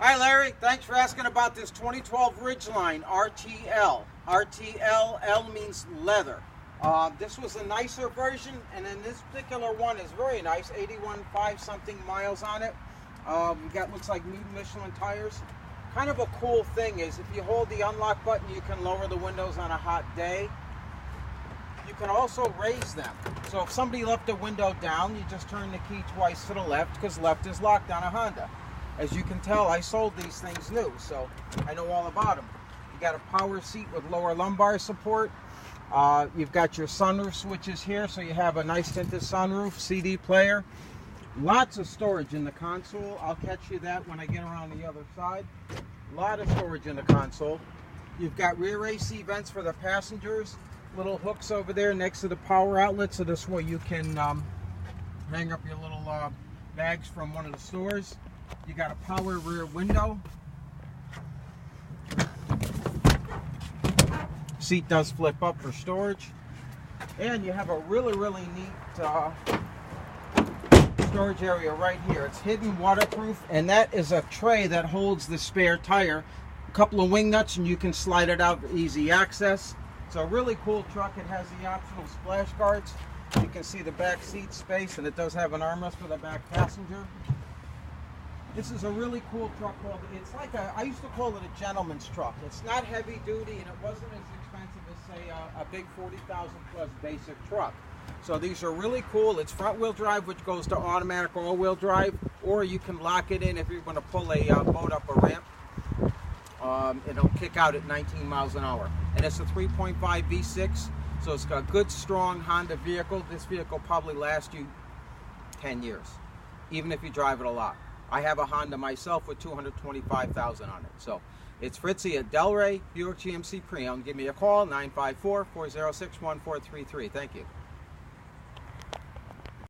Hi Larry, thanks for asking about this 2012 Ridgeline RTL. RTL, L means leather. This was a nicer version, and then this particular one is very nice, 81.5 something miles on it. We got, looks like new Michelin tires. Kind of a cool thing is if you hold the unlock button, you can lower the windows on a hot day. You can also raise them. So if somebody left the window down, you just turn the key twice to the left, because left is locked on a Honda. As you can tell, I sold these things new, so I know all about them. You got a power seat with lower lumbar support. You've got your sunroof switches here, so you have a nice tinted sunroof, CD player. Lots of storage in the console. I'll catch you that when I get around the other side. A lot of storage in the console. You've got rear AC vents for the passengers. Little hooks over there next to the power outlet, so this way you can hang up your little bags from one of the stores. You got a power rear window. Seat does flip up for storage. And you have a really neat storage area right here. It's hidden, waterproof, and that is a tray that holds the spare tire. A couple of wing nuts and you can slide it out for easy access. It's a really cool truck. It has the optional splash guards. You can see the back seat space, and it does have an armrest for the back passenger. This is a really cool truck. It's like I used to call it a gentleman's truck. It's not heavy duty, and it wasn't as expensive as, say, a big 40,000 plus basic truck. So these are really cool. It's front wheel drive, which goes to automatic all-wheel drive, or you can lock it in if you're going to pull a boat up a ramp. It'll kick out at 19 miles an hour. And it's a 3.5 V6, so it's got a good, strong Honda vehicle. This vehicle probably lasts you 10 years, even if you drive it a lot. I have a Honda myself with 225,000 on it. So it's Fritzi at Delray Buick GMC Pre-Owned. Give me a call, 954-406-1433. Thank you.